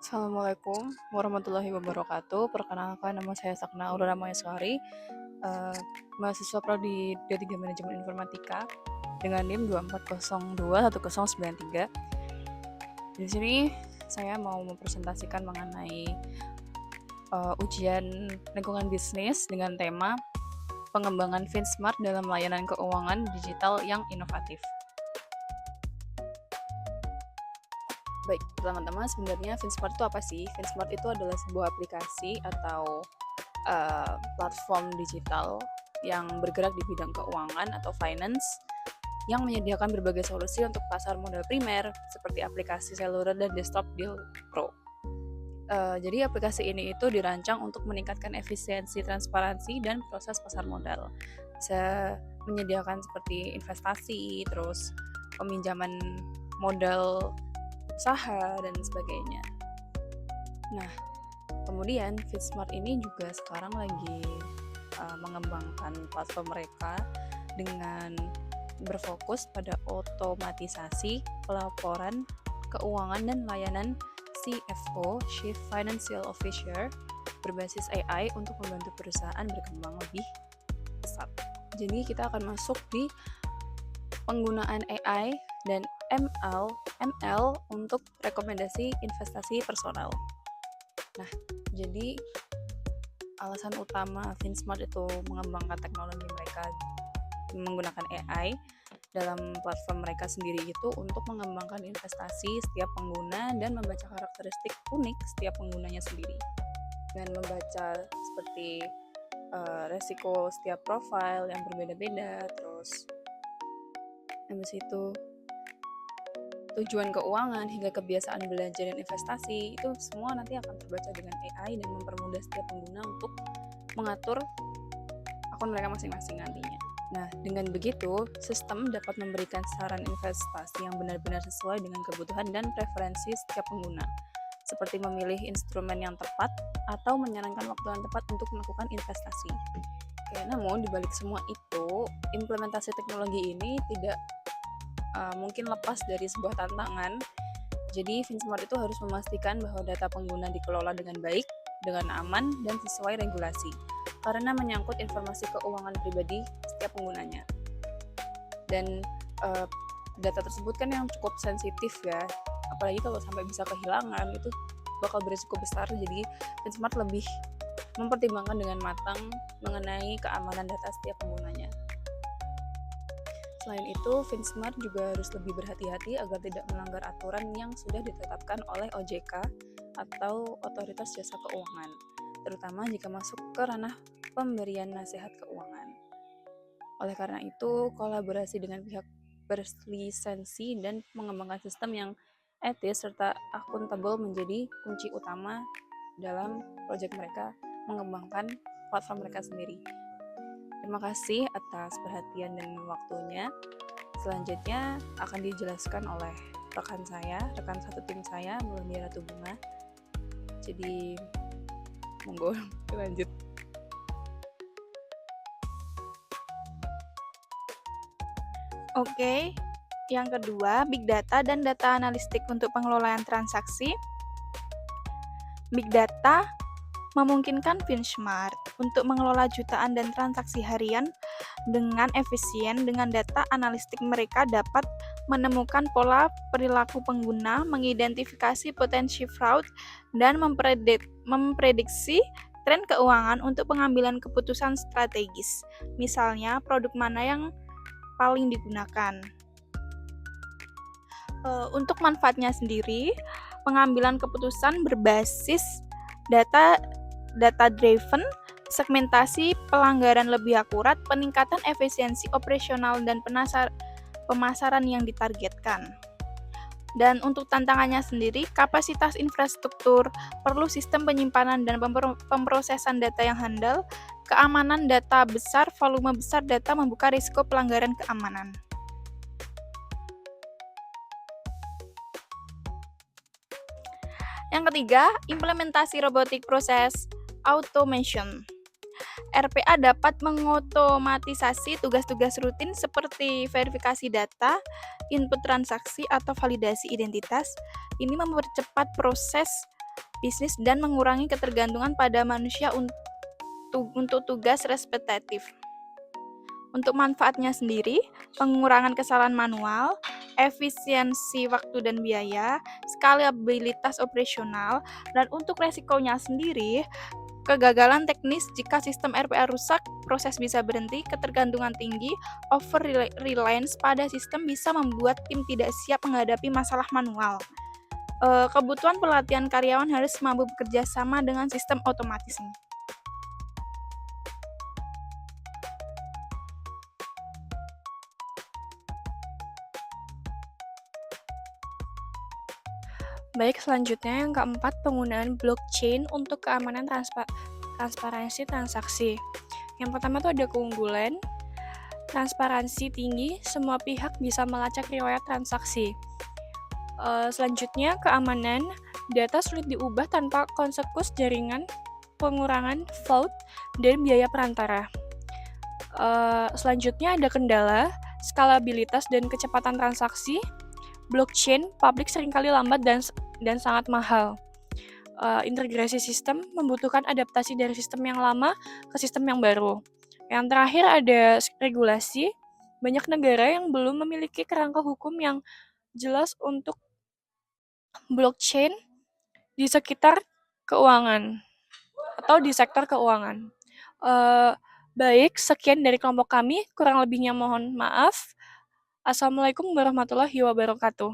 Assalamualaikum warahmatullahi wabarakatuh. Perkenalkan, nama saya Sakna Aurora Mayaswari, mahasiswa prodi D3 Manajemen Informatika dengan NIM 24021093. Di sini saya mau mempresentasikan mengenai ujian lingkungan bisnis dengan tema pengembangan FinSmart dalam layanan keuangan digital yang inovatif. Baik, teman-teman, sebenarnya FinSmart itu apa sih? FinSmart itu adalah sebuah aplikasi atau platform digital yang bergerak di bidang keuangan atau finance yang menyediakan berbagai solusi untuk pasar modal primer seperti aplikasi seluler dan desktop deal pro. Jadi aplikasi ini itu dirancang untuk meningkatkan efisiensi, transparansi, dan proses pasar modal. Bisa menyediakan seperti investasi, terus peminjaman modal usaha, dan sebagainya. Nah, kemudian FinSmart ini juga sekarang lagi mengembangkan platform mereka dengan berfokus pada otomatisasi pelaporan keuangan dan layanan CFO, Chief Financial Officer, berbasis AI untuk membantu perusahaan berkembang lebih pesat. Jadi kita akan masuk di penggunaan AI dan ML untuk rekomendasi investasi personal. Nah, jadi alasan utama FinSmart itu mengembangkan teknologi mereka menggunakan AI dalam platform mereka sendiri itu untuk mengembangkan investasi setiap pengguna dan membaca karakteristik unik setiap penggunanya sendiri. Dengan membaca seperti resiko setiap profil yang berbeda-beda, terus habis itu tujuan keuangan hingga kebiasaan belanja dan investasi, itu semua nanti akan terbaca dengan AI dan mempermudah setiap pengguna untuk mengatur akun mereka masing-masing nantinya. Nah, dengan begitu, sistem dapat memberikan saran investasi yang benar-benar sesuai dengan kebutuhan dan preferensi setiap pengguna, seperti memilih instrumen yang tepat atau menyarankan waktu yang tepat untuk melakukan investasi. Oke, namun dibalik semua itu, implementasi teknologi ini tidak mungkin lepas dari sebuah tantangan. Jadi FinSmart itu harus memastikan bahwa data pengguna dikelola dengan baik, dengan aman, dan sesuai regulasi, karena menyangkut informasi keuangan pribadi setiap penggunanya. Dan data tersebut kan yang cukup sensitif ya, apalagi kalau sampai bisa kehilangan, itu bakal berisiko besar. Jadi FinSmart lebih mempertimbangkan dengan matang mengenai keamanan data setiap penggunanya. Selain itu, FinSmart juga harus lebih berhati-hati agar tidak melanggar aturan yang sudah ditetapkan oleh OJK atau Otoritas Jasa Keuangan, terutama jika masuk ke ranah pemberian nasihat keuangan. Oleh karena itu, kolaborasi dengan pihak berlisensi dan mengembangkan sistem yang etis serta akuntabel menjadi kunci utama dalam proyek mereka mengembangkan platform mereka sendiri. Terima kasih atas perhatian dan waktunya. Selanjutnya akan dijelaskan oleh rekan satu tim saya, Melania Ratu Bunga. Jadi, monggo lanjut. Oke, yang kedua, Big Data dan Data Analistik untuk pengelolaan transaksi. Big Data memungkinkan FinSmart untuk mengelola jutaan dan transaksi harian dengan efisien. Dengan data analistik mereka dapat menemukan pola perilaku pengguna, mengidentifikasi potensi fraud, dan memprediksi tren keuangan untuk pengambilan keputusan strategis. Misalnya, produk mana yang paling digunakan. Untuk manfaatnya sendiri, pengambilan keputusan berbasis data driven, segmentasi pelanggaran lebih akurat, peningkatan efisiensi operasional dan pemasaran yang ditargetkan. Dan untuk tantangannya sendiri, kapasitas infrastruktur, perlu sistem penyimpanan dan pemrosesan data yang handal, keamanan data besar, volume besar data membuka risiko pelanggaran keamanan. Yang ketiga, implementasi robotic process automation. RPA dapat mengotomatisasi tugas-tugas rutin seperti verifikasi data, input transaksi, atau validasi identitas. Ini mempercepat proses bisnis dan mengurangi ketergantungan pada manusia untuk tugas repetitif. Untuk manfaatnya sendiri, pengurangan kesalahan manual, efisiensi waktu dan biaya, skalabilitas operasional, dan untuk resikonya sendiri, kegagalan teknis jika sistem RPA rusak, proses bisa berhenti, ketergantungan tinggi, over-reliance pada sistem bisa membuat tim tidak siap menghadapi masalah manual. Kebutuhan pelatihan karyawan harus mampu bekerja sama dengan sistem otomatis ini. Baik, selanjutnya yang keempat, penggunaan blockchain untuk keamanan transparansi transaksi. Yang pertama tuh ada keunggulan, transparansi tinggi, semua pihak bisa melacak riwayat transaksi. Selanjutnya, keamanan, data sulit diubah tanpa konsekus jaringan, pengurangan fraud, dan biaya perantara. Selanjutnya ada kendala, skalabilitas dan kecepatan transaksi. Blockchain publik seringkali lambat dan sangat mahal. Integrasi sistem membutuhkan adaptasi dari sistem yang lama ke sistem yang baru. Yang terakhir ada regulasi. Banyak negara yang belum memiliki kerangka hukum yang jelas untuk blockchain di sekitar keuangan atau di sektor keuangan. Baik, sekian dari kelompok kami. Kurang lebihnya mohon maaf. Assalamualaikum warahmatullahi wabarakatuh.